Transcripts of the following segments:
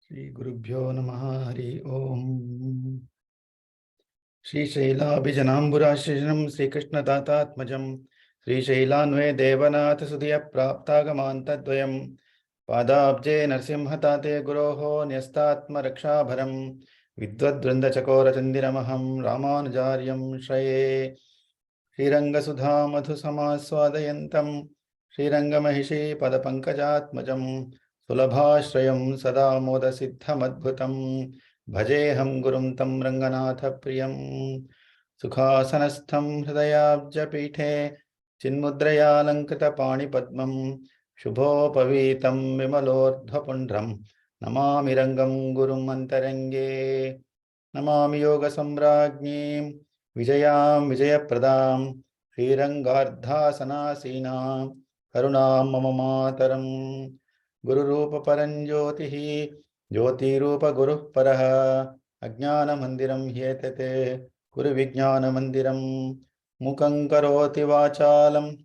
Shri Gurubhyo Namaha Hari Om. Shri Shailabhijanamburashishram Sri Krishna Tatatmajam Sri Shailanve Devanath Sudhya Praptagamantaddvayam Padabje Narsimhatate Guroho Nyastatma Rakshabharam Vidvadvranda Chakora Chandiramaham Ramanujaryam Shraye Sriranga Madhu Samaswadayantam Sriranga Mahishi Padapankajatmajam Sulabhashrayam Sada Moda Siddhamadbhutam Bhajeham Gurum Tam Ranganatha Priyam Sukhasanastham Hridayabja Pithe Chinmudraya Lankata Pani Padmam Shubhopavitam Vimalordhapundram Namami Rangam Gurum Antarenge Namami Yoga Samrajñim Vijayam Vijayapradam Srirangardhasanasina Karunam Mama Mataram Guru Rupa Paranjyotihi Jyoti Rupa Guru Paraha Ajnana Mandiram Hyetate Guru Vijnana Mandiram Mukhaṁ Karoti Vachalam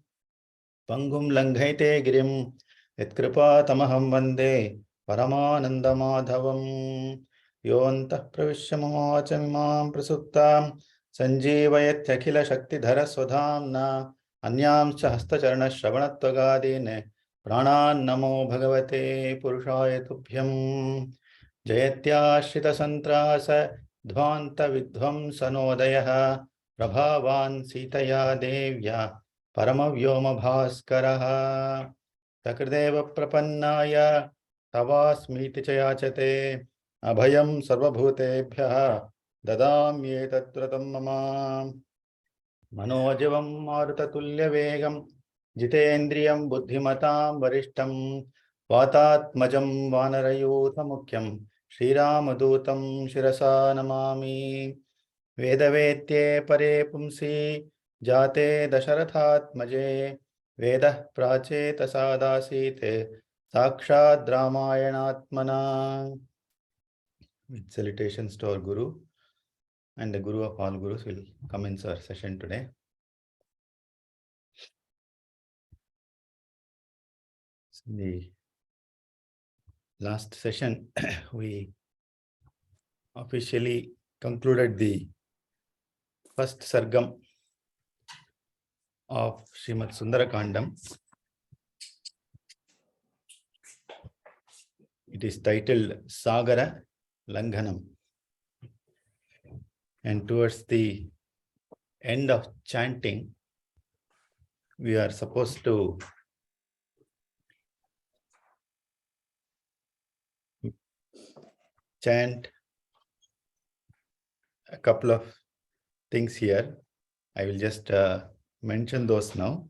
Pangum Langhaite Girim Yatkripa Tamaham Vande Paramananda Madhavam Yontah Pravishya Mamachamimam Prasuttam Sanjeevayatyakhila Shaktidhara Swadhamna Anyamcha Hastacharana Shravanatvagādine Pranān Namo Bhagavate Purushaya Tubhyam Jayatyashrita Santrasa Dhvanta Vidhvam Sanodayaha Prabhavan Sitaya Devya Paramavyoma Bhaskaraha Takrideva Prapannaya Tavasmiti Chayachate Abhayam Sarvabhutebhyaha Dadamyetattratam Mama Manojavam Marutatulya Vegam Jitendriyam Buddhimatam Varishtam Vatatmajam Vanarayutha Mukyam Sriramadutam Shirasa Namami Vedavetye Pare Pumsi Jate Dasharathatmaje Vedah Pracheta Sadasite Sakshat Ramayanatmana. With salutations to our Guru and the Guru of all Gurus will commence our session today. In the last session, we officially concluded the first Sargam of Srimad Sundara Kandam. It is titled Sagara Langhanam. And towards the end of chanting, we are supposed to chant a couple of things here. I will just mention those now.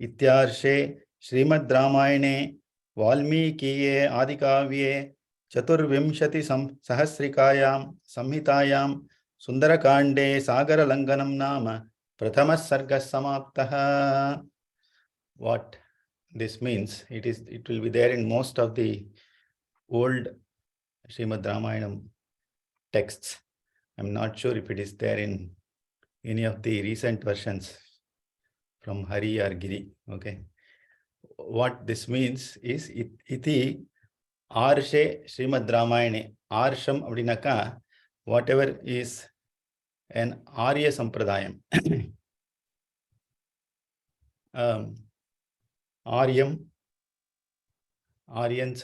Ityarshe Srimad Ramayane Valmikiye Adikavye Chaturvimshati Sahasrikayam Samhitayam Sundarakande Sagara Langanam Nama Prathamas Sargas Samaptaha. What this means, it will be there in most of the old Srimad Ramayanam texts. I'm not sure if it is there in any of the recent versions from Hari or Giri. Okay. What this means is iti Arshe Srimad Ramayane. Arsham abdinaka, whatever is an Arya Sampradayam. Aryans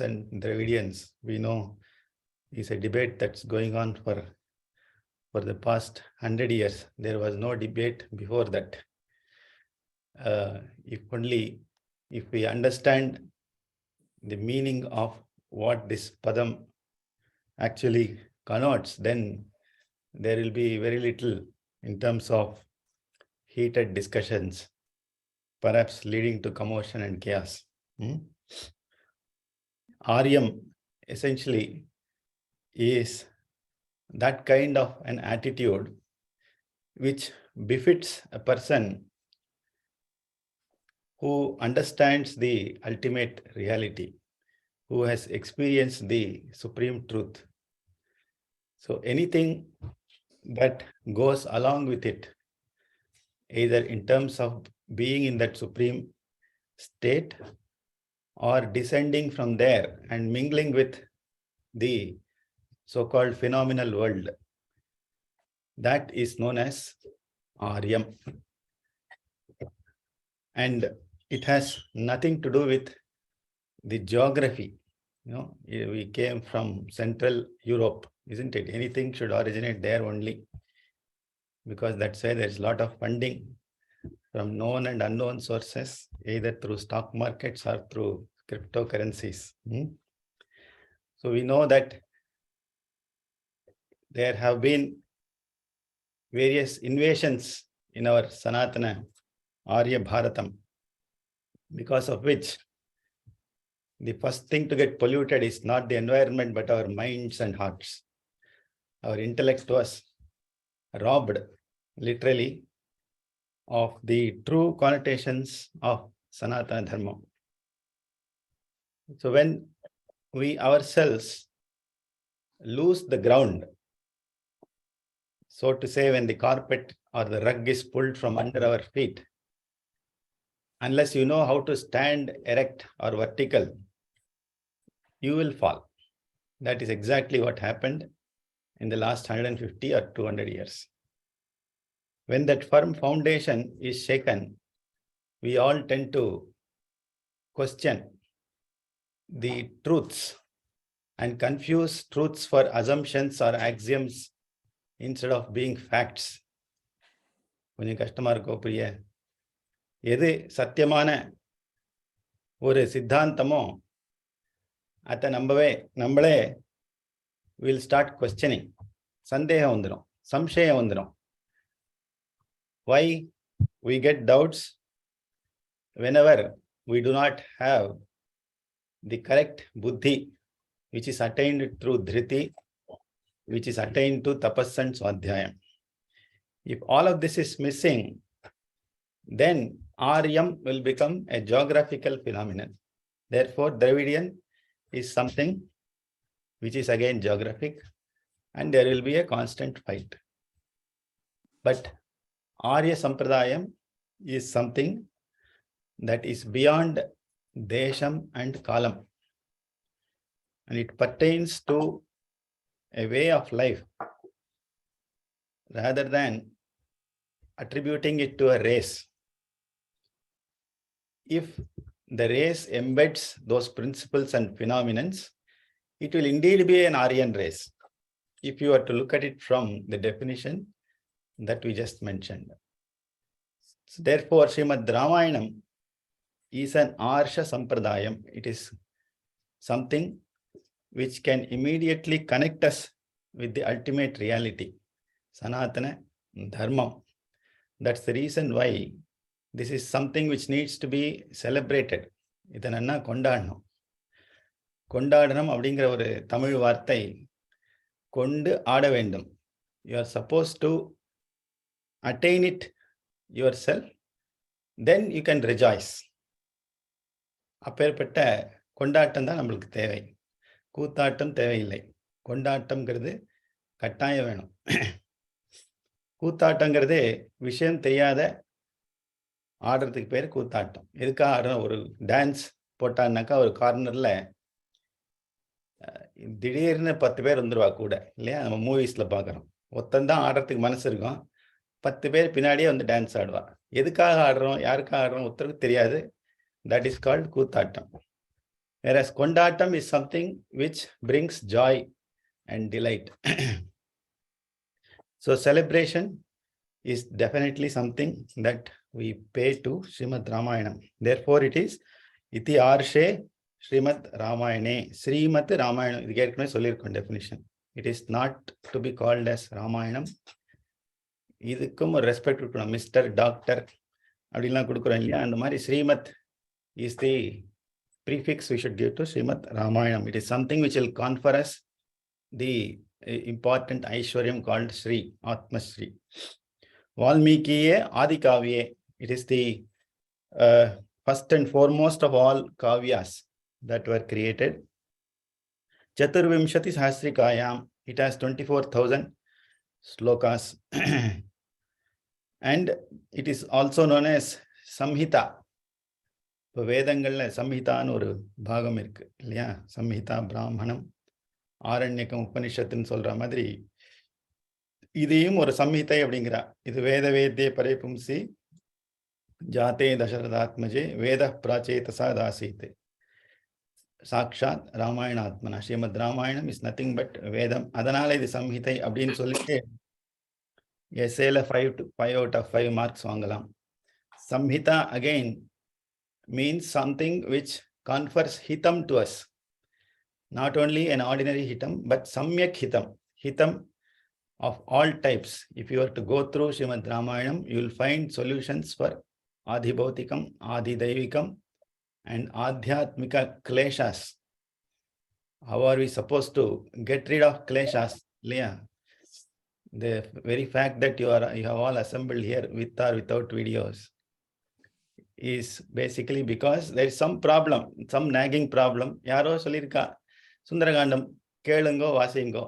and Dravidians, we know, is a debate that's going on for the past 100 years. There was no debate before that. If we understand the meaning of what this padam actually connotes, then there will be very little in terms of heated discussions, perhaps leading to commotion and chaos. Aryam essentially is that kind of an attitude which befits a person who understands the ultimate reality, who has experienced the supreme truth. So anything that goes along with it, either in terms of being in that supreme state or descending from there and mingling with the so-called phenomenal world. That is known as Aryam. And it has nothing to do with the geography. We came from Central Europe, isn't it? Anything should originate there only, because that's why there's a lot of funding from known and unknown sources, either through stock markets or through cryptocurrencies. So we know that there have been various invasions in our Sanatana Arya Bharatam, because of which the first thing to get polluted is not the environment, but our minds and hearts. Our intellect was robbed, literally, of the true connotations of Sanatana Dharma. So when we ourselves lose the ground, so to say, when the carpet or the rug is pulled from under our feet, unless you know how to stand erect or vertical, you will fall. That is exactly what happened in the last 150 or 200 years. When that firm foundation is shaken, we all tend to question the truths and confuse truths for assumptions or axioms instead of being facts. கொஞ்சம் கஷ்டமா இருக்கும் பிரிய. எது சத்தியமான ஒரு சித்தாந்தமோ அதை நம்மளே will start questioning. சந்தேகம் வந்துடும், சம்சயம் வந்துடும். Why we get doubts? Whenever we do not have the correct buddhi, which is attained through dhriti, which is attained to tapas and swadhyayam. If all of this is missing, then Aryam will become a geographical phenomenon. Therefore, Dravidian is something which is again geographic, and there will be a constant fight. But Arya Sampradayam is something that is beyond Desham and Kalam, and it pertains to a way of life rather than attributing it to a race. If the race embeds those principles and phenomena, it will indeed be an Aryan race, if you are to look at it from the definition that we just mentioned. So therefore, Srimad Ramayanam is an Arsha Sampradayam. It is something which can immediately connect us with the ultimate reality, Sanatana Dharma. That's the reason why this is something which needs to be celebrated. இதனா கொண்டாடணும். கொண்டாடணும் அப்படிங்கிற ஒரு தமிழ் வார்த்தை கொண்டு ஆட வேண்டும். You are supposed to attain it yourself, then you can rejoice. அப்பேற்பட்ட கொண்டாட்டம் தான் நம்மளுக்கு தேவை. கூத்தாட்டம் தேவையில்லை. கொண்டாட்டம்ங்கிறது கட்டாயம் வேணும். கூத்தாட்டங்கிறது விஷயம் தெரியாத ஆடுறதுக்கு பேர் கூத்தாட்டம். எதுக்காக ஆடுறோம்? ஒரு டான்ஸ் போட்டான்னாக்கா ஒரு கார்னர்ல திடீர்னு 10 பேர் வந்துருவா கூட, இல்லையா? நம்ம மூவிஸ்ல பார்க்குறோம். ஒருத்தன் ஆடுறதுக்கு மனசு இருக்கும், 10 பேர் பின்னாடியே வந்து டான்ஸ் ஆடுவா. எதுக்காக ஆடுறோம், யாருக்காக ஆடுறோம் ஒருத்தருக்கு தெரியாது. தட் இஸ் கால்ட் கூத்தாட்டம். Whereas கொண்டாட்டம் is something which brings joy and delight. So celebration is definitely something that we pay to Srimad Ramayanam. Therefore it is iti arshe Srimad Ramayane. Srimad Ramayanam, இது ஏற்கனவே சொல்லியிருக்கோம் definition. It is not to be called as Ramayanam. இதுக்கும் ஒரு respect கொடுக்கணும். Mister, doctor அப்படின்லாம் கொடுக்குறோம் இல்லையா? அந்த மாதிரி Srimad is the prefix we should give to Srimad Ramayanam. It is something which will confer us the important Aishwaryam called Sri, Atma Sri. Valmikiye Adikavye. It is the first and foremost of all kavyas that were created. Chaturvimshati Sahasrikayam. It has 24,000 slokas. And it is also known as Samhita. இப்போ வேதங்களில் சம்ஹிதான்னு ஒரு பாகம் இருக்கு இல்லையா? சம்ஹிதா, பிராமணம், ஆரண்யக்கம், உபனிஷத்துன்னு சொல்ற மாதிரி இதையும் ஒரு சம்ஹிதை அப்படிங்கிறா. இது வேத வேத்திய பரேபும்சி ஜாத்தே தசரதாத்மஜே வேத பிராச்சேதசா தாசீத் சாக்ஷாத் ராமாயணாத்மனா. Srimad Ramayanam is nothing but vedam. அதனால இது சம்ஹிதை அப்படின்னு சொல்லிட்டு எஸ்ஏல 5 out of 5 மார்க்ஸ் வாங்கலாம். Samhita again means something which confers hitam to us. Not only an ordinary hitam, but samyak hitam. Hitam of all types. If you were to go through Srimad Ramayanam, you will find solutions for Adhibhautikam, Adhidaivikam, and Adhyatmika kleshas. How are we supposed to get rid of kleshas? Leah, the very fact that you have all assembled here with or without videos is basically because there is some problem, some nagging problem. யாரோ சொல்லியிருக்கா சுந்தரகாண்டம் கேளுங்கோ வாசிங்கோ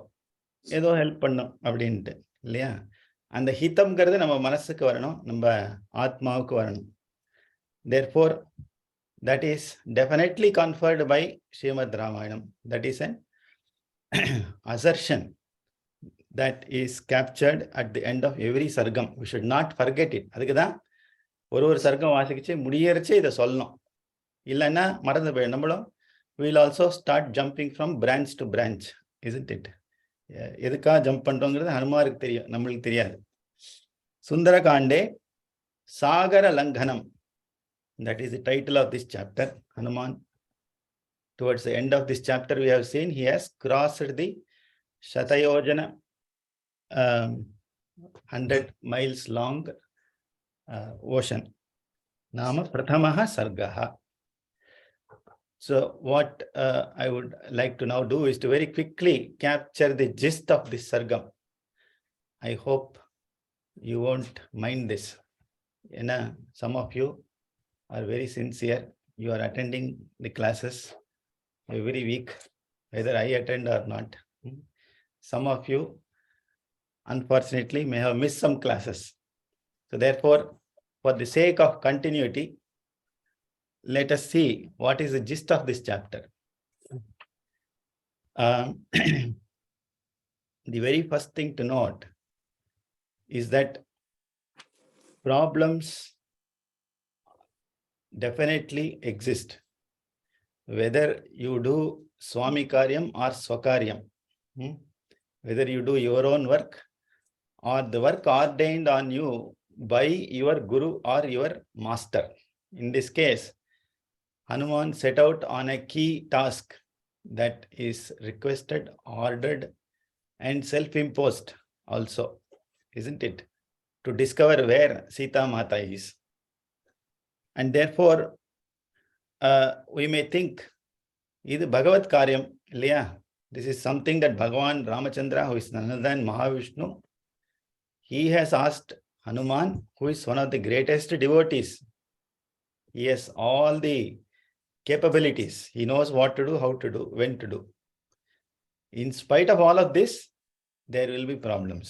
ஏதோ help பண்ணும் அப்படின்ட்டு இல்லையா? அந்த ஹிதம்ங்கிறது நம்ம மனசுக்கு வரணும், நம்ம ஆத்மாவுக்கு வரணும். Therefore, that is definitely conferred by Srimad Ramayanam. That is an assertion that is captured at the end of every sargam. We should not forget it. அதுக்கு தான் ஒரு சர்க்கம் வாசிக்கிச்சு முடியறச்சே இதை சொல்லணும். இல்லைன்னா மறந்து போயிடும். நம்மளும் will also start jumping from branch to branch, isn't it? எதுக்காக ஜம்ப் பண்றோங்கிறது ஹனுமாருக்கு தெரியும், நம்மளுக்கு தெரியாது. சுந்தரகாண்டே சாகர லங்கனம், that is the title of this chapter. Hanuman, towards the end of this chapter, we have seen he has crossed the Shatayojana 100 miles long ocean. Nama Prathamaha Sargaha. So what I would like to now do is to very quickly capture the gist of this sargam. I hope you won't mind this. Some of you are very sincere. You are attending the classes every week, whether I attend or not. Some of you, unfortunately, may have missed some classes. So therefore, for the sake of continuity, let us see what is the gist of this chapter. The very first thing to note is that problems definitely exist, whether you do Swami Karyam or Swakaryam, whether you do your own work or the work ordained on you by your guru or your master. In this case, Hanuman set out on a key task that is requested, ordered, and self-imposed also, isn't it? To discover where Sita Mata is. And therefore, we may think, this is Bhagavad Karyam, this is something that Bhagavan Ramachandra, who is none other than Mahavishnu, he has asked Hanuman, who is one of the greatest devotees. He has all the capabilities. He knows what to do, how to do, when to do. In spite of all of this, there will be problems.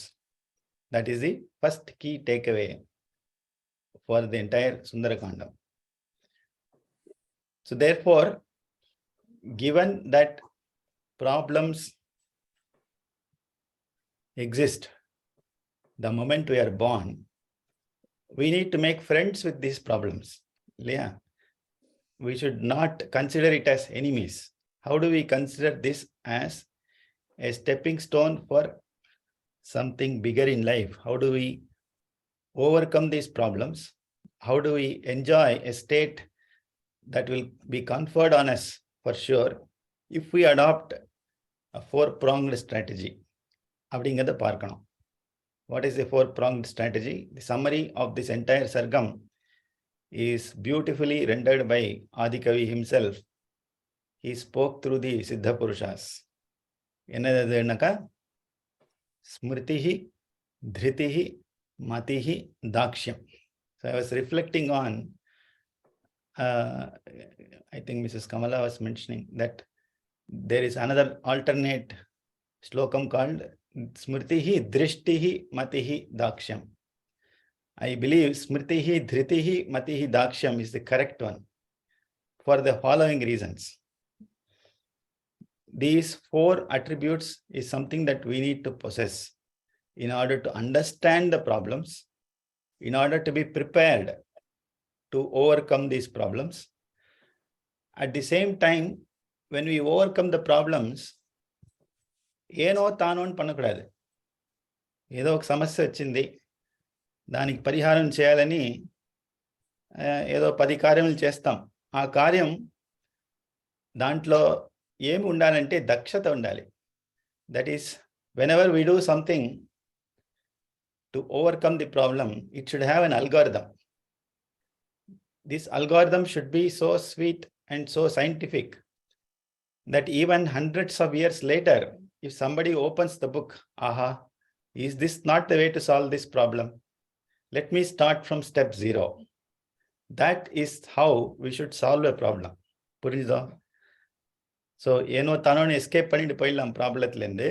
That is the first key takeaway for the entire Sundarakandam. So therefore, given that problems exist the moment we are born, we need to make friends with these problems. Yeah. We should not consider it as enemies. How do we consider this as a stepping stone for something bigger in life? How do we overcome these problems? How do we enjoy a state that will be conferred on us for sure if we adopt a four-pronged strategy? அப்படிங்கிறத பார்க்கணும். What is a four-pronged strategy? The summary of this entire sargam is beautifully rendered by Adikavi himself. He spoke through the Siddha Purushas. என்னதுனாக்கா ஸ்மிருதிஹி, திருதிஹி, மதிஹி, தாக்ஷ்யம். So I was reflecting on, I think Mrs. Kamala was mentioning that there is another alternate shlokam called Smritihi, Drishtihi, Matihi, Dakshyam. I believe Smritihi, Dhritihi, Matihi, Dakshyam is the correct one. for the following reasons. These 4 attributes is something that we need to possess in order to understand the problems, in order to be prepared to overcome these problems. At the same time, when we overcome the problems, ఏనో తానో అని పనకూడదు. ఏదో ఒక సమస్య వచ్చింది, దానికి పరిహారం చేయాలని ఏదో 10 కార్యములు చేస్తాం. ఆ కార్యం దాంట్లో ఏమి ఉండాలంటే దక్షత ఉండాలి. That is whenever we do something to overcome the problem, it should have an algorithm. This algorithm should be so sweet and so scientific that even hundreds of years later, if somebody opens the book, aha, is this not the way to solve this problem? Let me start from step 0. That is how we should solve a problem. புரியுதா? So ஏனோ தானோன்னு escape பண்ணிட்டு போயிடலாம் ப்ராப்ளத்துலேருந்து.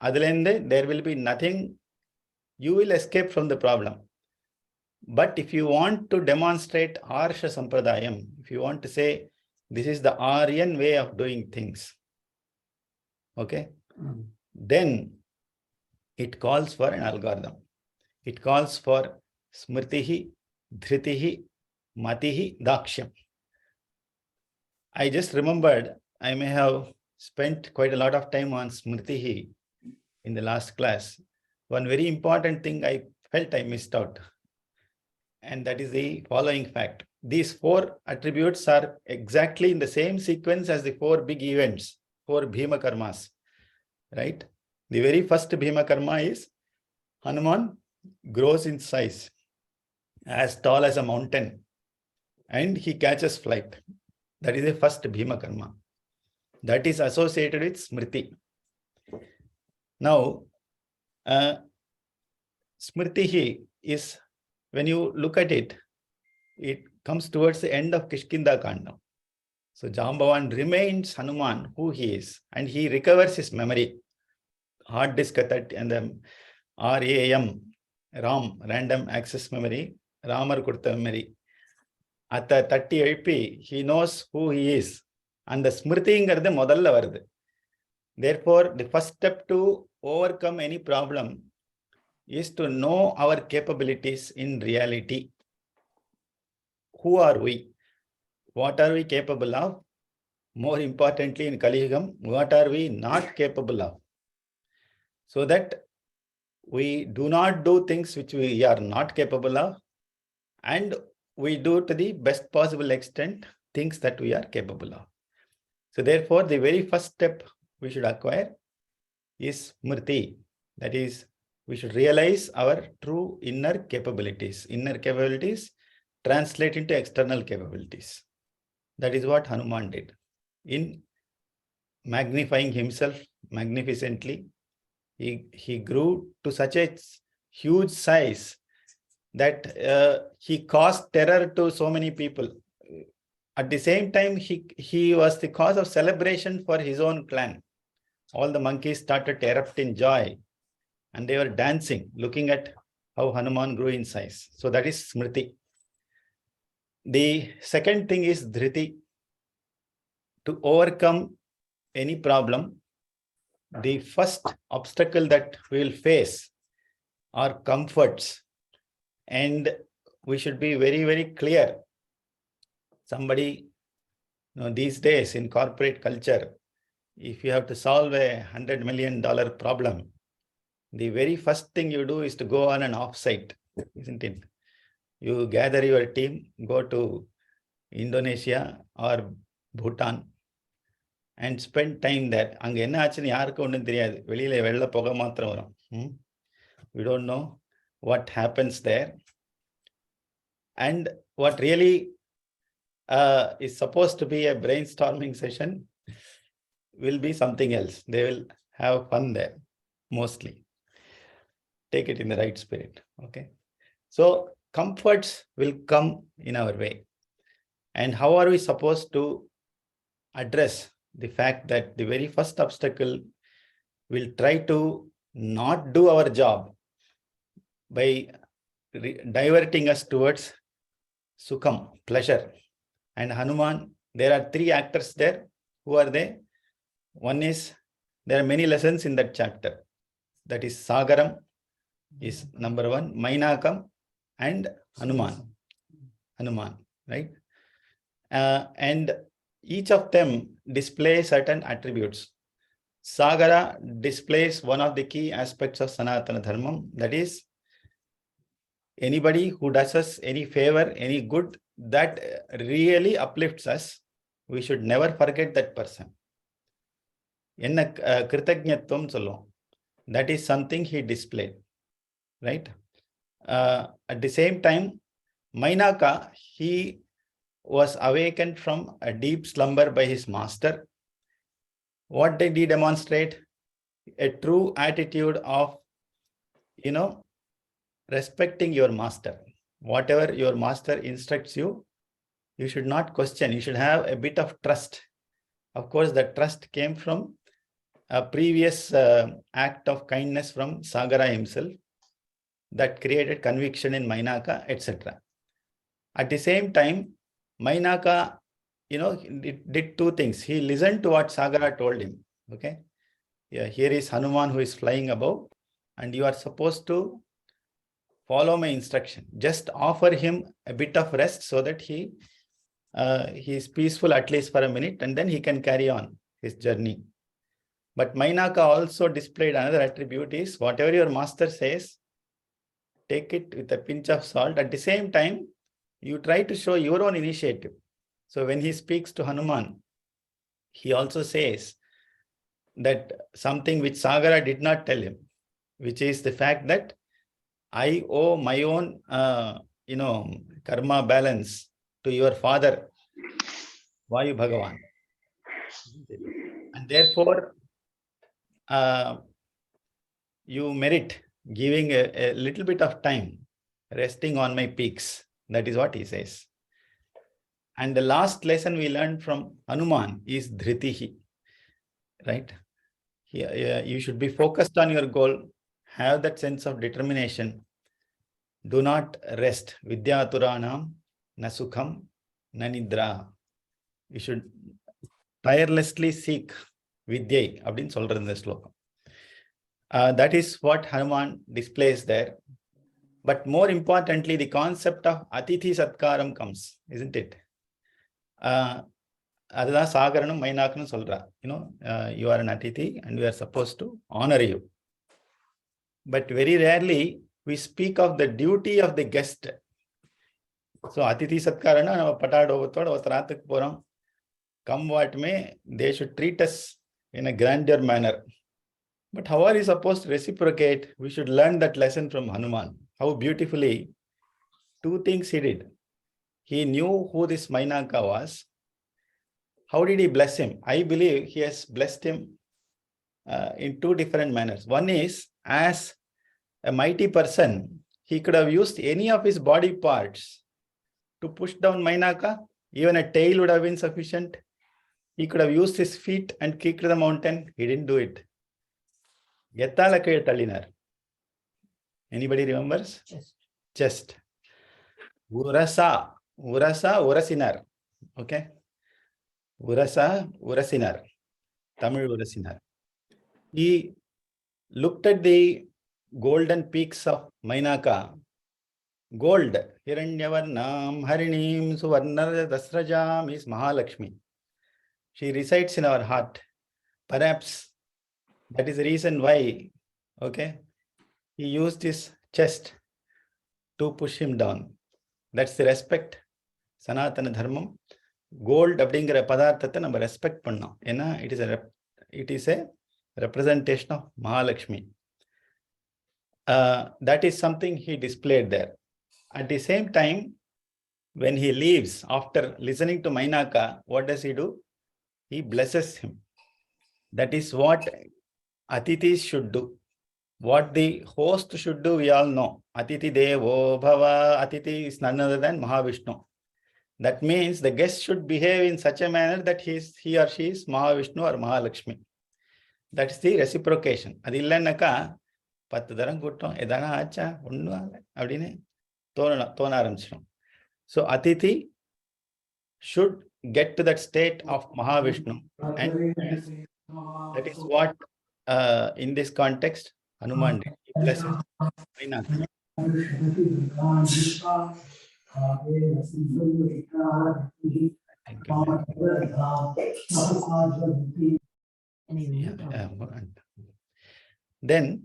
அதுலேருந்து there will be nothing, you will escape from the problem. But if you want to demonstrate Arsha Sampradayam, if you want to say this is the Aryan way of doing things, okay, then it calls for an algorithm. It calls for smritihi, dhritihi, matihi, dakshyam. I just remembered, I may have spent quite a lot of time on smritihi in the last class. One very important thing I felt I missed out, and that is the following fact. These 4 attributes are exactly in the same sequence as the 4 big events, 4 Bhima karmas, right? The very first Bhima karma is Hanuman grows in size as tall as a mountain and he catches flight. That is the first Bhima karma. That is associated with Smriti. Now, Smritihi is, when you look at it, it comes towards the end of Kishkinda Kandam. So Jambavan remains Hanuman who he is, and he recovers his memory. Hard disk and the RAM, random access memory, Ramar Kurta memory. At the 30 IP, he knows who he is. And the Smriti ingarde modalla varudhu. Therefore, the first step to overcome any problem is to know our capabilities in reality. Who are we? What are we capable of? More importantly, in Kali Yugam, what are we not capable of? So that we do not do things which we are not capable of, and we do to the best possible extent things that we are capable of. So therefore, the very first step we should acquire is Smriti. That is, we should realize our true inner capabilities. Inner capabilities translate into external capabilities. That is what Hanuman did. In magnifying himself magnificently, he grew to such a huge size that he caused terror to so many people. At the same time, he was the cause of celebration for his own clan. All the monkeys started to erupt in joy, and they were dancing, looking at how Hanuman grew in size. So that is Smriti. The second thing is Dhriti. To overcome any problem, the first obstacle that we will face are comforts, and we should be very, very clear. Somebody, these days in corporate culture, if you have to solve a $100 million problem, the very first thing you do is to go on an offsite, isn't it? You gather your team, go to Indonesia or Bhutan and spend time there. அங்க என்ன ஆச்சுன்னு யாருக்கும் ஒன்றும் தெரியாது. வெளியில வெள்ள புகை மாத்திரம் வரும். We don't know what happens there. And what really is supposed to be a brainstorming session will be something else. They will have fun there, mostly. Take it in the right spirit, okay? So comforts will come in our way. And how are we supposed to address the fact that the very first obstacle will try to not do our job by diverting us towards sukham, pleasure, and Hanuman. There are three actors there. Who are they? One is, there are many lessons in that chapter. That is Sagaram is number one, Mainakam and Hanuman. Hanuman, right? And each of them display certain attributes. Sagara displays one of the key aspects of Sanatana Dharmam, that is, anybody who does us any favor, any good, that really uplifts us, we should never forget that person. Enna Kritagnyatvam solluvom. That is something he displayed, right? At the same time, Mainaka, he was awakened from a deep slumber by his master. What did he demonstrate? A true attitude of, respecting your master. Whatever your master instructs you, you should not question. You should have a bit of trust. Of course, that trust came from a previous act of kindness from Sagara himself that created conviction in Mainaka, etc. At the same time, Mainaka, did two things. He listened to what Sagara told him. Okay. Yeah, here is Hanuman who is flying above, and you are supposed to follow my instruction. Just offer him a bit of rest so that he is peaceful at least for a minute, and then he can carry on his journey. But Mainaka also displayed another attribute is, whatever your master says, take it with a pinch of salt. At the same time, you try to show your own initiative. So when he speaks to Hanuman, he also says that something which Sagara did not tell him, which is the fact that I owe my own, karma balance to your father, Vayu Bhagavan. And therefore, you merit giving a little bit of time resting on my peaks. That is what he says. And the last lesson we learned from Hanuman is Dhritihi, right? You should be focused on your goal, have that sense of determination. Do not rest. Vidyaturanam nasukham nanidra. You should tirelessly seek Vidyai. Abdin solra in the sloka. That is what Hanuman displays there. But more importantly, the concept of Atithi Satkaram comes, isn't it? Adha Sagaranum Mainakanu solra. You are an Atithi and we are supposed to honor you. But very rarely we speak of the duty of the guest. So Atithi Satkarana, nama patado vatarathak poram. Come what may, they should treat us in a grandeur manner. But how are you supposed to reciprocate? We should learn that lesson from Hanuman. How beautifully two things he did. He knew who this Mainaka was. How did he bless him? I believe he has blessed him in two different manners. One is, as a mighty person, he could have used any of his body parts to push down Mainaka. Even a tail would have been sufficient. He could have used his feet and kicked the mountain. He didn't do it. Anybody remembers? Chest. Urasa urasinar. Okay. Urasa urasinar. Tamil urasinar. He looked at the golden peaks of Mainaka. Gold. Hiranyavarnam harinim suvarnar dasrajam is Mahalakshmi. She resides in our heart. Perhaps that is the reason why, okay, he used his chest to push him down. That's the respect. Sanatana Dharmam. Gold அப்படிங்கிற பதார்த்தத்தை நம்ம respect பண்ணோம். ஏன்னா it is a representation of Mahalakshmi. That is something he displayed there. At the same time, when he leaves, after listening to Mainaka, what does he do? He blesses him. That is what Atithis should do. What the host should do, we all know. Atithi Devo Bhava. Atithi is none other than Mahavishnu. That means the guest should behave in such a manner that he or she is Mahavishnu or Mahalakshmi. That is the reciprocation. அது இல்லைன்னாக்கா 10 தரம் கூட்டம் எதானா ஆச்சா ஒன்றும் அப்படின்னு தோண ஆரம்பிச்சிடும். So Atithi should get to that state of Mahavishnu. And that is what in this context Hanuman did. He blesses Vinath. Then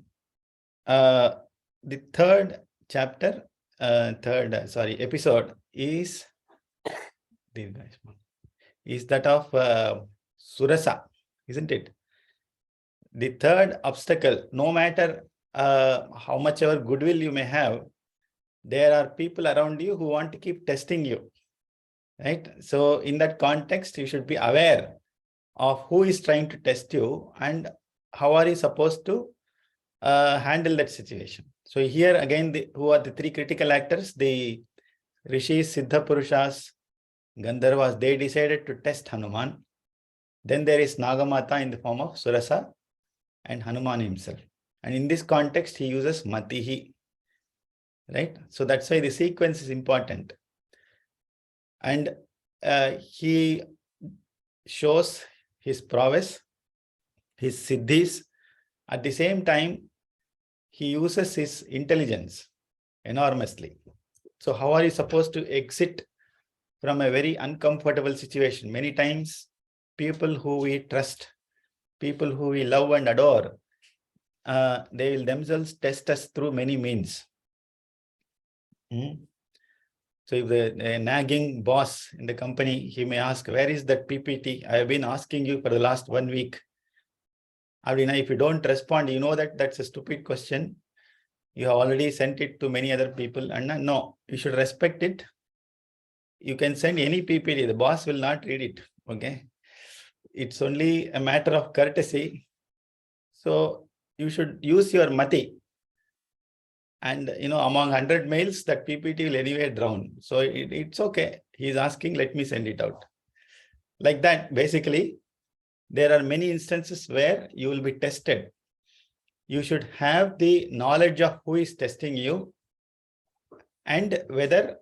the third chapter, episode is that of Surasa, isn't it? The third obstacle, no matter how much ever goodwill you may have, there are people around you who want to keep testing you, right? So in that context, you should be aware of who is trying to test you and how are you supposed to handle that situation. So here again, who are the three critical actors? The Rishis, Siddha Purushas, Gandharvas, they decided to test Hanuman. Then there is Nagamata in the form of Surasa and Hanuman himself. And in this context, he uses Matihi, right? So that's why the sequence is important. And he shows his prowess, his siddhis. At the same time, he uses his intelligence enormously. So how are you supposed to exit from a very uncomfortable situation? Many times, people who we trust, people who we love and adore, they will themselves test us through many means. So if the nagging boss in the company, he may ask, where is that PPT? I have been asking you for the last 1 week. Avina, if you don't respond, you know that that's a stupid question. You have already sent it to many other people. And no, you should respect it. You can send any PPT. The boss will not read it. Okay. It's only a matter of courtesy. So you should use your mati. And, among 100 mails, that PPT will anyway drown. So it's okay. He's asking, let me send it out. Like that, basically, there are many instances where you will be tested. You should have the knowledge of who is testing you and whether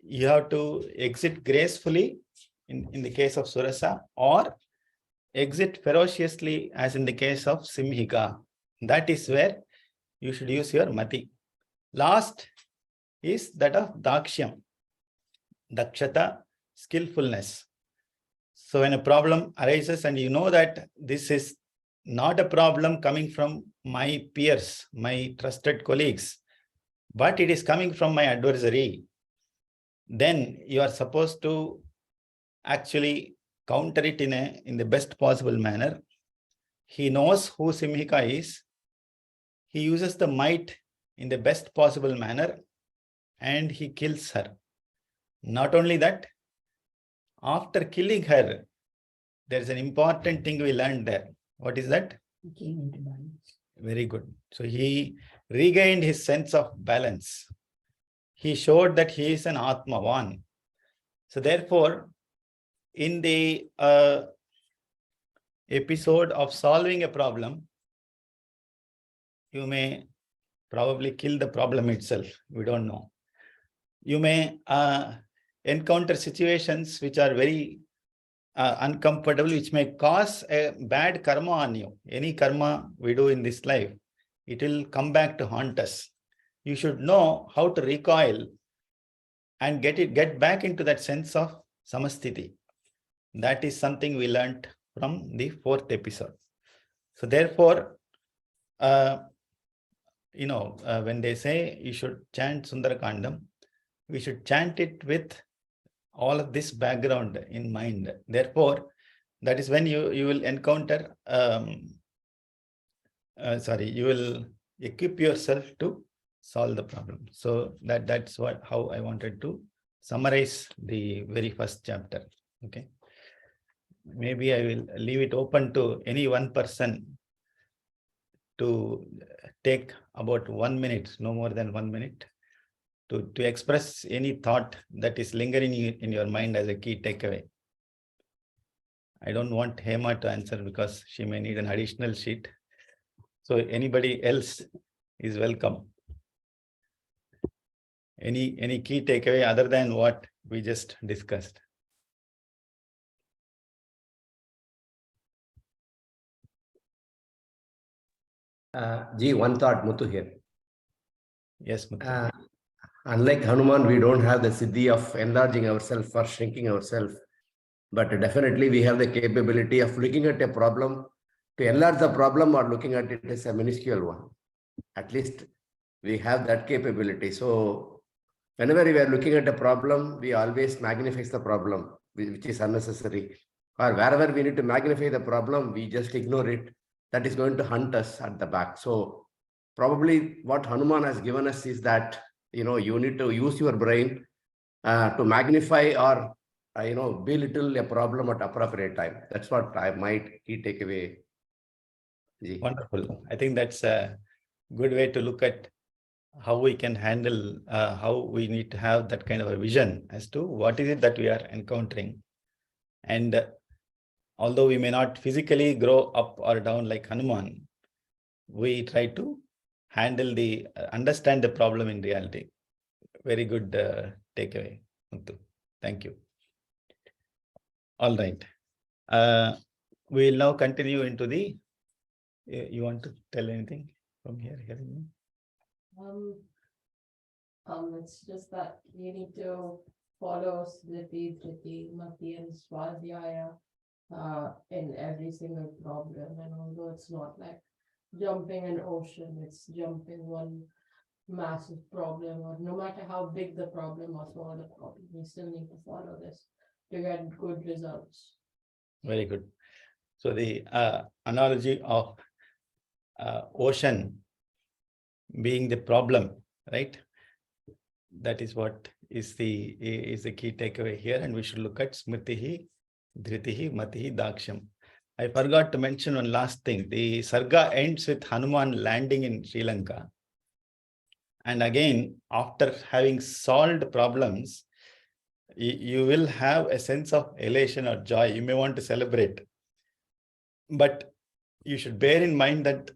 you have to exit gracefully in the case of Surasa or exit ferociously as in the case of Simhika. That is where you should use your mati. Last is that of Dakshyam, Dakshata, skillfulness. So when a problem arises and you know that this is not a problem coming from my peers, my trusted colleagues, but it is coming from my adversary, then you are supposed to actually counter it in the best possible manner. He knows who Simhika is. He uses the might in the best possible manner and he kills her. Not only that, after killing her, there is an important thing we learned there. What is that? He came into balance. Very good. So he regained his sense of balance. He showed that he is an Atmavan. So therefore, in the episode of solving a problem, you may probably kill the problem itself. We don't know. You may encounter situations which are very uncomfortable, which may cause a bad karma on you. Any karma we do in this life, it will come back to haunt us. You should know how to recoil and get back into that sense of samastiti. That is something we learned from the 4th episode. So therefore, when they say you should chant Sundara Kandam, we should chant it with all of this background in mind. Therefore, that is when you will encounter, you will equip yourself to solve the problem. So that's how I wanted to summarize the very first chapter. Okay. Maybe I will leave it open to any one person to take about 1 minute, no more than 1 minute, to express any thought that is lingering in your mind as a key takeaway. I don't want Hema to answer because she may need an additional sheet. So anybody else is welcome. Any key takeaway other than what we just discussed? One thought, Muthu here. Yes, Muthu. Unlike Hanuman, we don't have the siddhi of enlarging ourselves or shrinking ourselves. But definitely we have the capability of looking at a problem to enlarge the problem or looking at it as a minuscule one. At least we have that capability. So whenever we are looking at a problem, we always magnify the problem, which is unnecessary. Or wherever we need to magnify the problem, we just ignore it. That is going to hunt us at the back. So probably what Hanuman has given us is that, you need to use your brain to magnify or, belittle a problem at appropriate time. That's what I might key takeaway. Wonderful. I think that's a good way to look at how we can handle, how we need to have that kind of a vision as to what is it that we are encountering. And although we may not physically grow up or down like Hanuman, we try to handle understand the problem in reality. Very good takeaway, Muthu. Thank you. All right. We'll now continue into the, you want to tell anything from here? It's just that you need to follow Smriti, Dhriti, Mati, and Swadhyaya in every single problem. And although it's not like jumping an ocean, it's jumping one massive problem, or no matter how big the problem or small the problem, you still need to follow this to get good results. Very good. So the analogy of ocean being the problem, right? That is what is the key takeaway here, and we should look at Smritihi, Dhritihi, Matihi, Daksham. I forgot to mention one last thing. The Sarga ends with Hanuman landing in Sri Lanka. And again, after having solved problems, you will have a sense of elation or joy. You may want to celebrate. But you should bear in mind that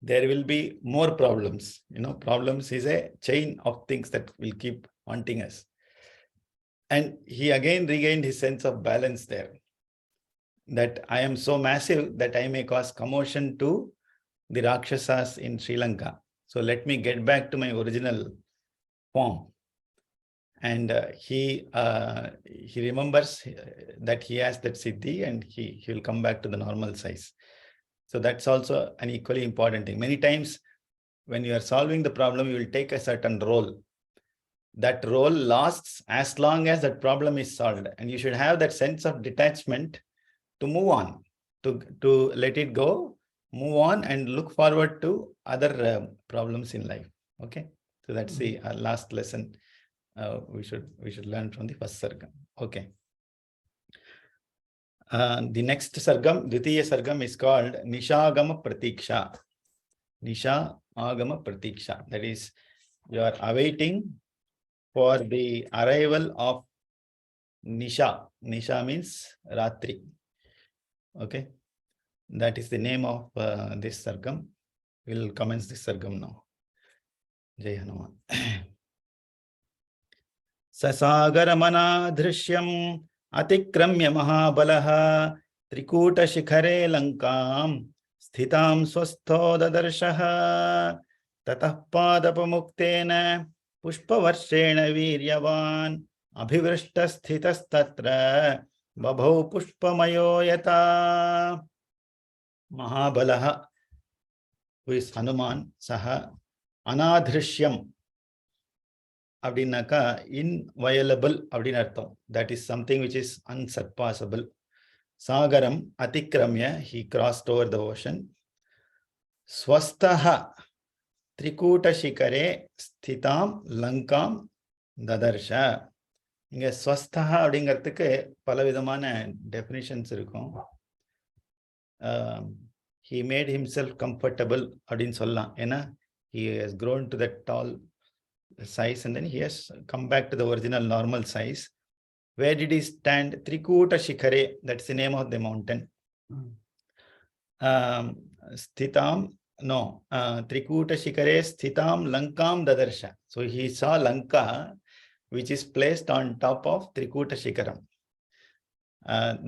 there will be more problems. Problems is a chain of things that will keep haunting us. And he again regained his sense of balance there. That I am so massive that I may cause commotion to the Rakshasas in Sri Lanka. So let me get back to my original form. And he remembers that he has that siddhi, and he will come back to the normal size. So that's also an equally important thing. Many times when you are solving the problem, you will take a certain role. That role lasts as long as that problem is solved. And you should have that sense of detachment to move on, to let it go, move on, and look forward to other problems in life. Okay. So that's the last lesson we should learn from the first sargam. Okay. The next sargam, Dvitiya sargam, is called Nishagama Pratiksha. Nisha Agama Pratiksha. That is, you are awaiting for the arrival of Nisha. Nisha means Ratri. Okay. That is the name of this sargam. We'll commence this sargam now. Jai Hanuman. Sasagaramana drishyam atikramya mahabalaha trikuta shikhare lankam sthitam swastho dadarshaha tatah padapamuktena pushpavarshena viryavan abhivrishta sthitastatra babhau pushpamayo yata. Mahabalaha, who is Hanuman, Saha, Anadrishyam, Abdinaka, inviolable, Abdinartham. That is something which is unsurpassable. Sagaram, Atikramya, he crossed over the ocean. Swastaha, Trikuta Shikare, Sthitam, Lankam, Dadarsha. இங்க ஸ்வஸ்தஹா அப்படிங்கிறதுக்கு பலவிதமான definitions இருக்கும். He made himself comfortable அப்படின்னு சொல்லலாம். ஏன்னா he has grown to that tall size and then he has come back to the original normal size. Where did he stand? Trikuta Shikhare, that's the name of the mountain. Sthitam, no, Trikuta Shikhare Sthitam Lankam Dadarsha. So he saw Lanka, which is placed on top of Trikuta Shikharam.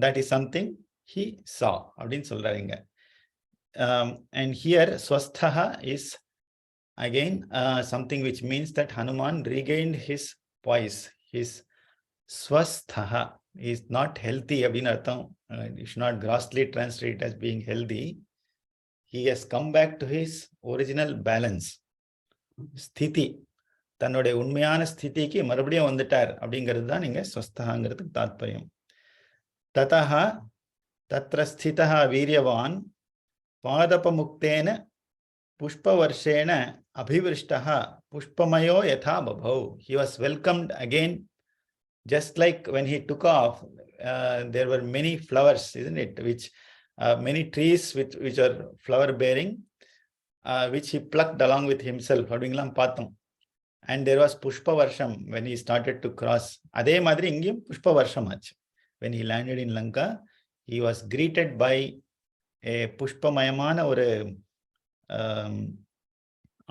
That is something he saw. அப்படின்னு சொல்றாங்க. And here swasthaha is again something which means that Hanuman regained his voice. His swasthaha is not healthy. You should not grossly translate it as being healthy. He has come back to his original balance. Sthiti. தன்னுடைய உண்மையான ஸ்திதிக்கு மறுபடியும் வந்துட்டார் அப்படிங்கிறது தான் நீங்க ஸ்வஸ்தகாங்கிறதுக்கு தாத்பரியம். ததஹ தத்ர ஸ்திதஹ வீரியவான் பாதபமுக்தேன புஷ்பவர்ஷேன அபிவிருஷ்டஹ புஷ்பமயோ யதா பபௌ. He was welcomed again, just like when he took off, there were many flowers, isn't it, which many trees which are flower bearing, which he plucked along with himself. அப்படிங்கலாம் பார்த்தோம். And there was pushpa varsham when he started to cross. அதே மாதிரி இங்கேயும் pushpa varsham ஆச்சு. When he landed in Lanka, he was greeted by a pushpamayamana ஒரு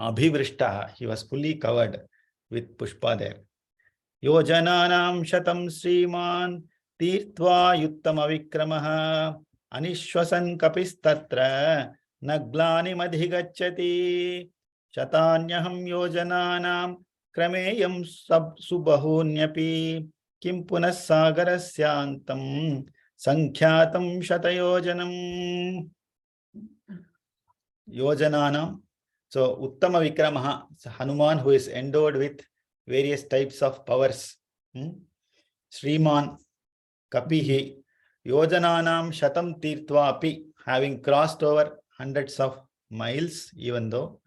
abhivrishta. He was fully covered with pushpa there. Yojananam shatam sriman tirtva yuttama vikramaha anishwasan kapistatra naglani madhigacchati shatanyaham yojananam krameyam subahunyapi kim punas sagarasyantam sankhyatam shatayojanam. Yojananam. So uttama vikramaha, Hanuman, who is endowed with various types of powers. Sriman kapihi yojananam shatam tirtvapi, having crossed over hundreds of miles, even though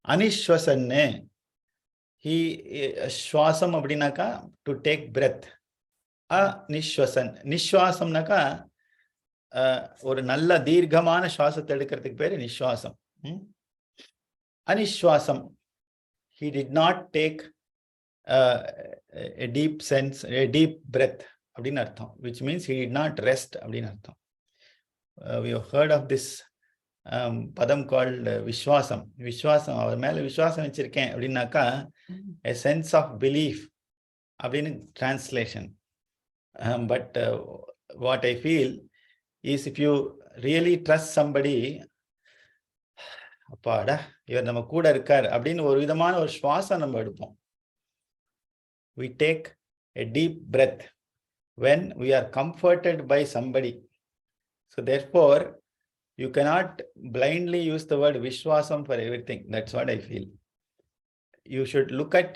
anishwasanne, he shwasam abdinaka, to take breath. Nishwasan, nishwasamnaka ஒரு நல்ல தீர்க்கமான சுவாசத்தை எடுக்கிறதுக்கு பேரு நிஸ்வாசம். Anishwasam, he did not take a deep sense, a deep breath அப்படின்னு அர்த்தம், which means he did not rest அப்படின்னு அர்த்தம். We have heard of this பதம் called விஸ்வாசம். விஸ்வாசம், அவர் மேல விஸ்வாசம் வச்சிருக்கேன் அப்படின்னாக்கா a sense of belief அப்படின்னு translation. But what I feel is, if you really trust somebody, அப்பாடா இவர் நம்ம கூட இருக்கார் அப்படின்னு ஒரு விதமான ஒரு சுவாசம் நம்ம எடுப்போம். We take a deep breath when we are comforted by somebody. So therefore, you cannot blindly use the word Vishwasam for everything. That's what I feel. You should look at,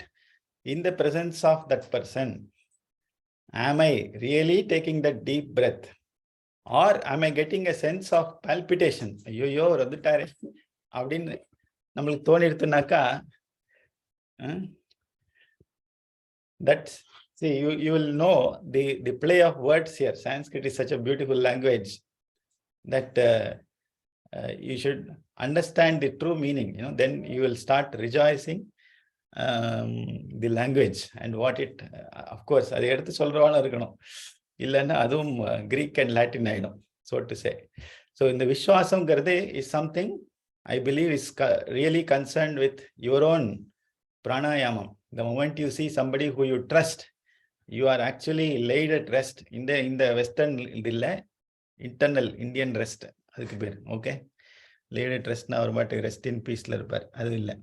in the presence of that person, am I really taking that deep breath? Or am I getting a sense of palpitation? ஐயோ வந்துட்டாரு அப்படின்னு நம்மளுக்கு தோணிடுத்துனாக்கா, that's, see, you will know the play of words here. Sanskrit is such a beautiful language that you should understand the true meaning. Then you will start rejoicing the language and what it, of course, அதை எடுத்து சொல்றவான இருக்கணும், இல்லைன்னா அதுவும் Greek and Latin ஆயிடும், so to say. So இந்த விஸ்வாசம்ங்கிறது is something I believe is really concerned with your own pranayamam. The moment you see somebody who you trust, you are actually laid at rest. In the Western internal Indian rest, அதுக்கு பேர். Okay, laid at rest அவர் பாட்டு rest in பீஸ்ல இருப்பார், அது இல்லை.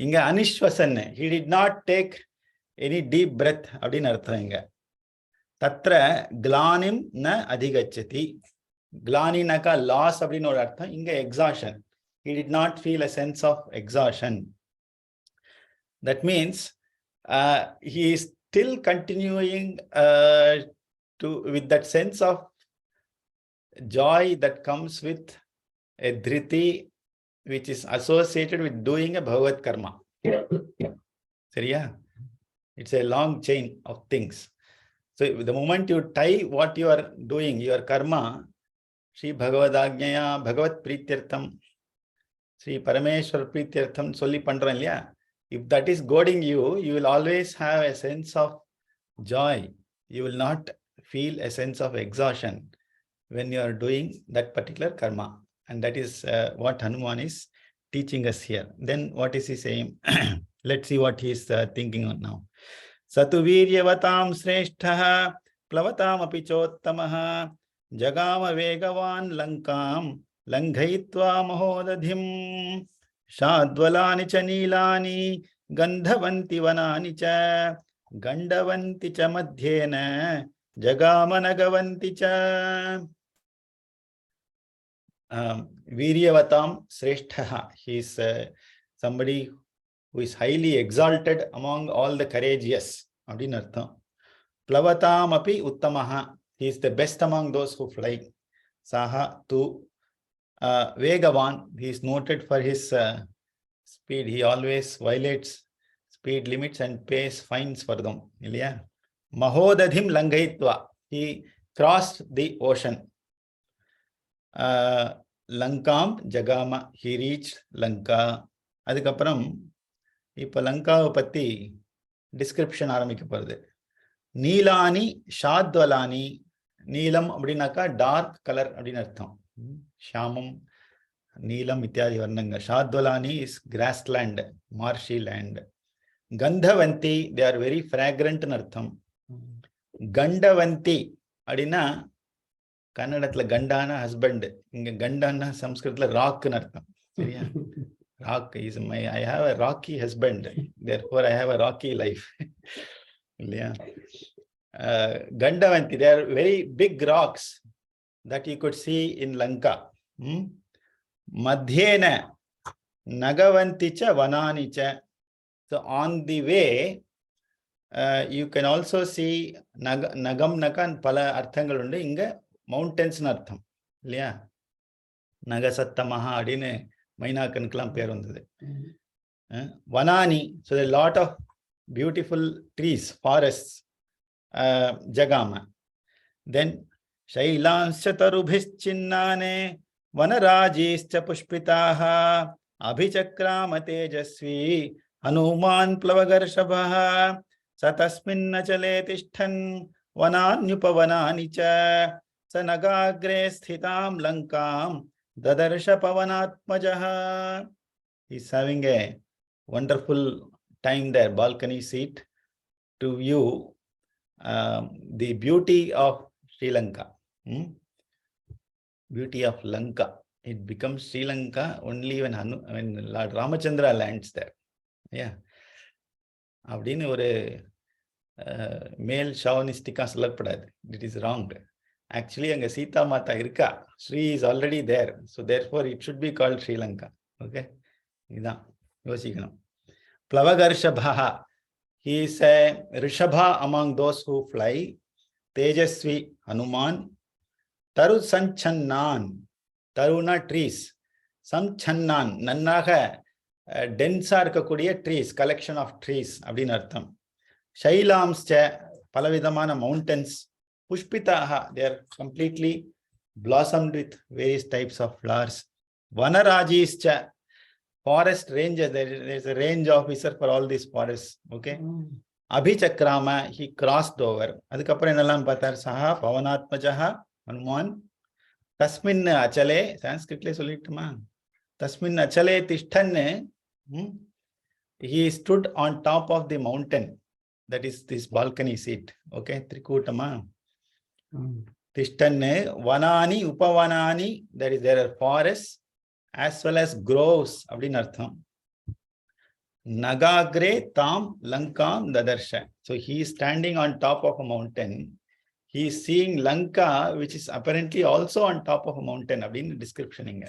இங்க அனிஸ்வசன், he did not take any deep breath அப்படின்னு அர்த்தம். இங்க தத்ர கிளானிம் ந அதிகச்சதி, கிளானினாக்கா லாஸ் அப்படின்னு ஒரு அர்த்தம். இங்க exhaustion, he did not feel a sense of exhaustion. That means he is still continuing with that sense of joy that comes with a dhriti, which is associated with doing a bhagavad karma. Seriya? It's a long chain of things. So the moment you tie what you are doing, your karma, Sri Bhagavadagnyaya Bhagavat Prityartham, Sri Parameshwar Prityartham சொல்லி பண்றோம் இல்லையா? If that is goading you, you will always have a sense of joy. You will not feel a sense of exhaustion when you are doing that particular karma. And that is what Hanuman is teaching us here. Then what is he saying? Let's see what he is thinking on now. Satu viryavatām sreshthah plavatam api chottamaha jagama vegavan lankam लङ्घयित्वा महोदधिं शाद्वलानि च नीलानि गन्धवन्ति वनानि च गण्डवन्ति च मध्येन जगामनगवन्ति च वीर्यवतां श्रेष्ठः. He is somebody who is highly exalted among all the courageous. அப்படின்னு அர்த்தம். प्लवताम् अपि उत्तमः. He is the best among those who fly. Saha tu Vegavan. He is noted for his speed. He always violates speed limits and pays fines for them. இல்லையா? Mahodadhim Langhaitva. He crossed the ocean. Lankam Jagama. He reached Lanka. அதுக்கப்புறம் இப்ப லங்காவை பத்தி description ஆரம்பிக்கப்படுது. நீலானி ஷாத்வலானி. நீலம் அப்படின்னாக்கா dark colour அப்படின்னு அர்த்தம். ஷாமம், நீலம் இத்தியாதி வர்ணங்கள். ஷாத்வலானி இஸ் கிராஸ்லேண்ட், மார்ஷி லேண்ட். கந்தவந்தி, தே ஆர் வெரி ஃப்ராக்ரண்ட்னு அர்த்தம். கண்டவந்தி அப்படின்னா கன்னடத்துல கண்டான ஹஸ்பண்ட், இங்க கண்டான சம்ஸ்கிருதத்துல ராக்குன்னு அர்த்தம். சரியா? Rock is I have a rocky husband, therefore I have a rocky life. Yeah. Gandavanti, they are very big rocks that you could see in Lanka. Madhyena Nagavanti cha Vanani cha. So on the way, you can also see Nagam Nakan pala arthangal undu. Inga mountains nu artham. Illaya? Nagasattamaha adine மைனாக்கனுக்கெல்லாம் பேர் வந்தது. வனானி, so there are a lot of beautiful trees, forests. Jagama. Then Shailanscha tarubhischinane vanarajischa pushpitaha abhichakrama tejasvi hanuman plavagarshavaha satasminnachale tishtan vananyupavanani cha sanagagre sthitam lankam Dadarsha Pavanatmajaha. He's having a wonderful time there, balcony seat, to view the beauty of Sri Lanka. Beauty of Lanka. It becomes Sri Lanka only when Lord Ramachandra lands there. Yeah. அப்படின்னு ஒரு மேல் ஷாவனிஸ்டிக்கா சொல்லப்படாது. It is wrong. Actually, அங்க சீதா மாதா இருக்கா. Sri is already there. So therefore, it should be called Sri Lanka. Okay? இதான் யோசிக்கணும். Plavagarshavaha. He is a Rishabha among those who fly. Tejasvi Hanuman. Taru Sanchannan. Taruna trees. Sanchannan. நன்னாக டென்ஸா இருக்கக்கூடிய trees, collection of trees அப்படின்னு அர்த்தம். ஷைலாம்ஸ்ச பலவிதமான mountains. Pushpitaha, they are completely blossomed with various types of flowers. Vanarajischa, forest ranges, there is a range officer for all these forests. Okay. Abhichakrama, he crossed over. அதுக்கப்புறம் என்னெல்லாம் பார்த்தார்? சஹா பவனாத்மஜஹா ஹனுமான். தஸ்மின் அச்சலே, சான்ஸ்கிரிட்ல சொல்லிட்டுமா? தஸ்மின் அச்சலே திஷ்டன்னு, he stood on top of the mountain. That is this balcony seat. Okay, Trikutama. Tishtanne vanani upavanani, there are forests as well as groves அப்படின்னு அர்த்தம். Nagagre tam lankam dadarsha. So he is standing on top of a mountain. He is seeing Lanka, which is apparently also on top of a mountain. அப்படின்னு description இங்க.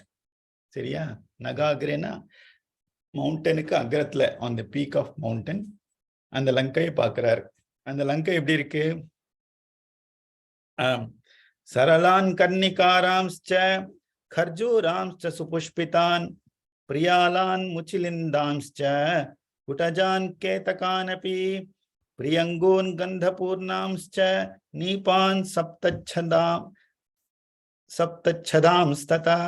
சரியா? நகாகிரேனா மவுண்டனுக்கு அக்ரத்துல, on the peak of mountain, அந்த லங்கையை பார்க்கிறார். அந்த லங்கை எப்படி இருக்கு? சரளான் கர்ணிகாராம்ஸ்ச खर्जूरांश्च सुपुष्पितान् प्रियालान् मुचिलिन्दांश्च कुटजान् केतकानपि प्रियङ्गून् गन्धपूर्णांश्च नीपान् सप्तच्छदांस्तथा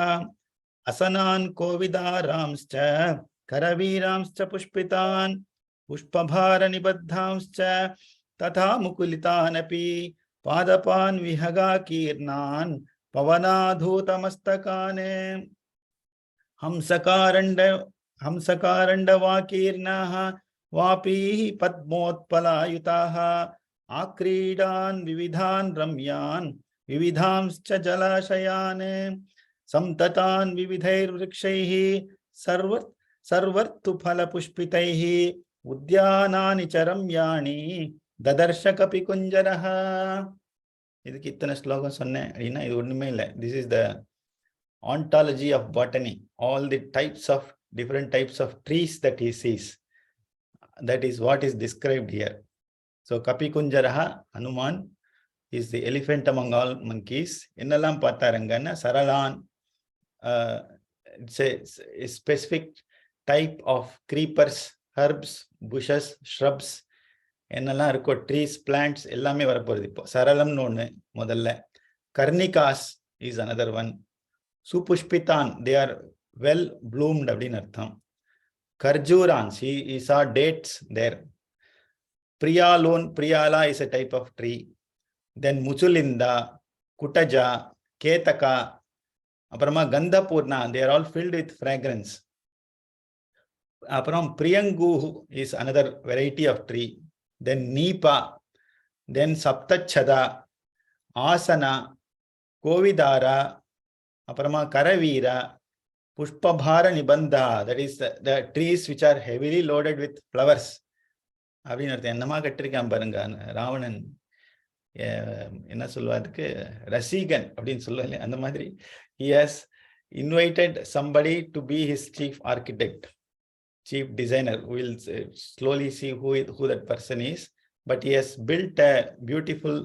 असनान् कोविदारांश्च करवीरांश्च पुष्पितान् पुष्पभारनिबद्धांश्च तथा मुकुलितानपि पादपान् विहगाकीर्णान् पवनाधूतमस्तकाने हंसकारण्डवाकीर्णाः वापीः पद्मोत्पलायुताः आक्रीडान् विविधान् रम्यान् विविधांश्च जलाशयान् samtatan vividhair vrikshaihi sarvartu phala pushpitaihi udyanani charamyani dadarsha kapi kunjaraha. இதுக்கு இத்தனை ஸ்லோகம் சொன்னேன் அப்படின்னா இது ஒண்ணுமே இல்லை. This is the ontology of botany, all the types of different types of trees that he sees. That is what is described here. So Kapi Kunjaraha, Hanuman is the elephant among all monkeys. என்னெல்லாம் பார்த்தாருங்கன்னா சரளான், it's a specific type of creepers, herbs, bushes, shrubs, என்னெல்லாம் இருக்கோ trees, plants எல்லாமே வரப்போகுது. இப்போ சரளம்னு ஒன்று முதல்ல. கர்ணிகாஸ் இஸ் அனதர் ஒன். சுபுஷ்பிதான், தே ஆர் வெல் ப்ளூம்ட் அப்படின்னு அர்த்தம். கர்ஜூரான்ஸ், he saw dates there. Priyalon, Priyala is a type of tree. Then Muchulinda, Kutaja, Ketaka, அப்புறமா Gandhapurna, they are all filled with fragrance. அப்புறம் Priyangu is another variety of tree. Then Nipa, then Saptachada, Asana, Kovidara, அப்புறமா Karavira, Pushpabhara Nibandha, that is the trees which are heavily loaded with flowers. அப்படின்னு அர்த்தம். என்னமா கட்டிருக்கான் பாருங்க ராவணன். என்ன சொல்லுவாருக்கு, ரசிகன் அப்படின்னு சொல்லுவாங்க. அந்த மாதிரி he has invited somebody to be his chief architect, chief designer. We will slowly see who that person is, but he has built a beautiful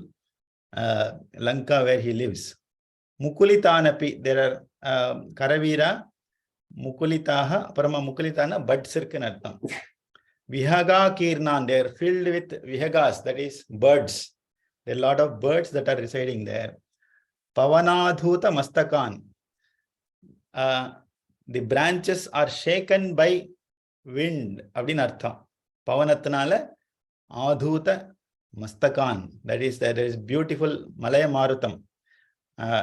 Lanka where he lives. Mukulitanapi, there are Karavira, Mukulitaha, அப்புறமா முக்குலித்தான puts இருக்குன்னு அர்த்தம். Vihaga Kirnan, they are filled with vihagas, that is birds. There are a lot of birds that are residing there. Pavanadhuta Mastakan, the branches are shaken by wind அப்படின்னு அர்த்தம். பவனத்தினால ஆதூத மஸ்தகான், that is there is beautiful Malaya Marutam,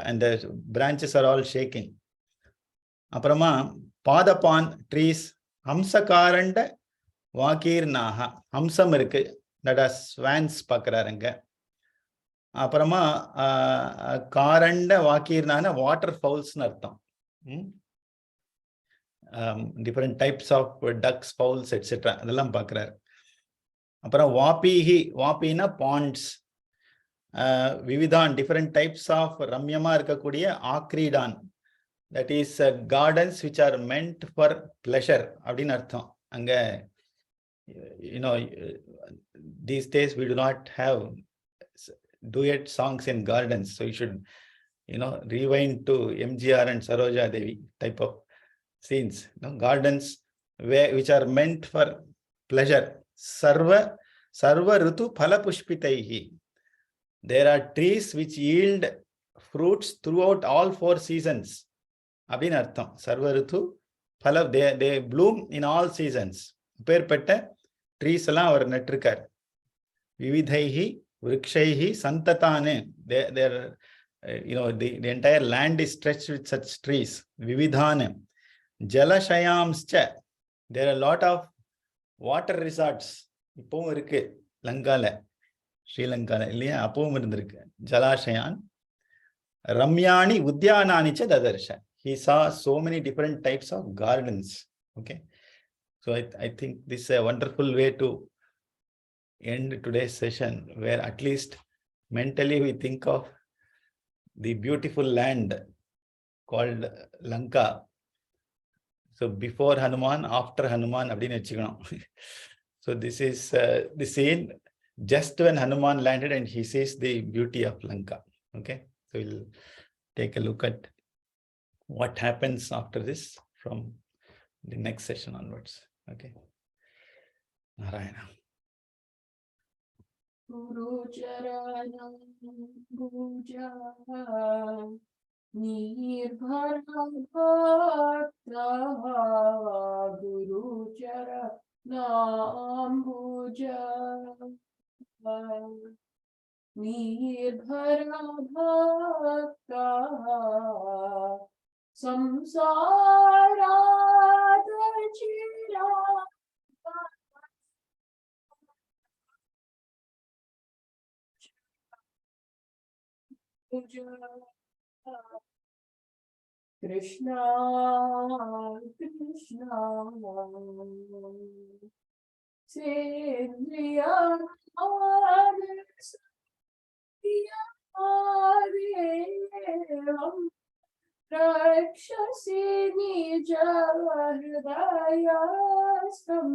and the branches are all shaking. அப்புறமா பாதபான் trees, ஹம்சகாரண்ட வாக்கீர்னாக, ஹம்சம் இருக்கு, that are swans பார்க்கிறாருங்க. அப்புறமா காரண்ட வாக்கீர்னான water ஃபவுல்ஸ்னு அர்த்தம். different types of ducks, fowls, etc. அதெல்லாம் பார்க்கிறார். அப்புறம் வாபிஹி, வாபினா bonds, விவிதான், different types of ரம்யமா இருக்கக்கூடிய ஆக்ரீடான், that is gardens which are meant for pleasure அப்படின்னு அர்த்தம். அங்க these days we do not have duet songs in gardens, so you should rewind to MGR and Saroja Devi type of scenes. Gardens which are meant for pleasure. Sarva Ritu Phala Pushpitaihi, there are trees which yield fruits throughout all 4 seasons அப்படின்னு அர்த்தம். சர்வ ரித்து பல, they bloom in all seasons. பேர்பட்ட trees எல்லாம் அவர் நட்டிருக்கார். விவிதைஹி விருக்ஷைஹி சந்ததானு, the entire land is stretched with such trees. விவிதானு ஜலஷயாம்ஸ்ச, there are a lot of water resorts இப்பவும் இருக்கு லங்கால, ஸ்ரீலங்கால இல்லையா, அப்பவும் இருந்திருக்கு. ஜலாஷயான் ரம்யாணி உத்யானானிச்ச ததர்ஷ, he saw so many different types of gardens. Okay, so I think this is a wonderful way to end today's session, where at least mentally we think of the beautiful land called Lanka. So before Hanuman, after Hanuman அப்படின்னு வச்சுக்கணும். So this is the scene just when Hanuman landed and he sees the beauty of Lanka. Okay, so we'll take a look at what happens after this from the next session onwards. Okay, Narayana. Guru Charana Puja Nirbhara Bhakta, Guru Charana Puja Nirbhara Bhakta, Samsara Dachira Puja Krishna Krishna Sendriya Devam Rakshasi Nija Hridayastam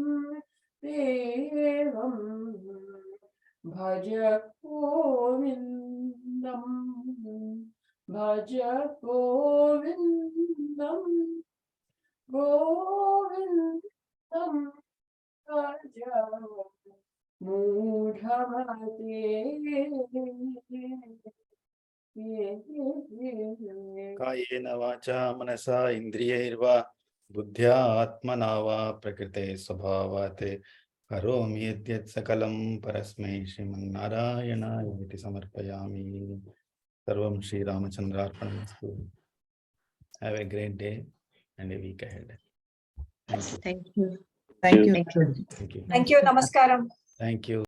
Devam Bhaja Govindam Bhaja Govindam Govindam Bhaja Mudhamate कायेन वाचा मनसा इन्द्रियैर्वा बुद्ध्या आत्मना वा प्रकृते स्वभावात् करोमि यद्यत् सकलं परस्मै श्रीमन्नारायणाय इति समर्पयामि। सर्वं श्रीरामचन्द्रार्पणमस्तु। Have a great day and a week ahead. Thank you. Thank you. Thank you. Thank you. Thank you. Namaskaram. Thank you.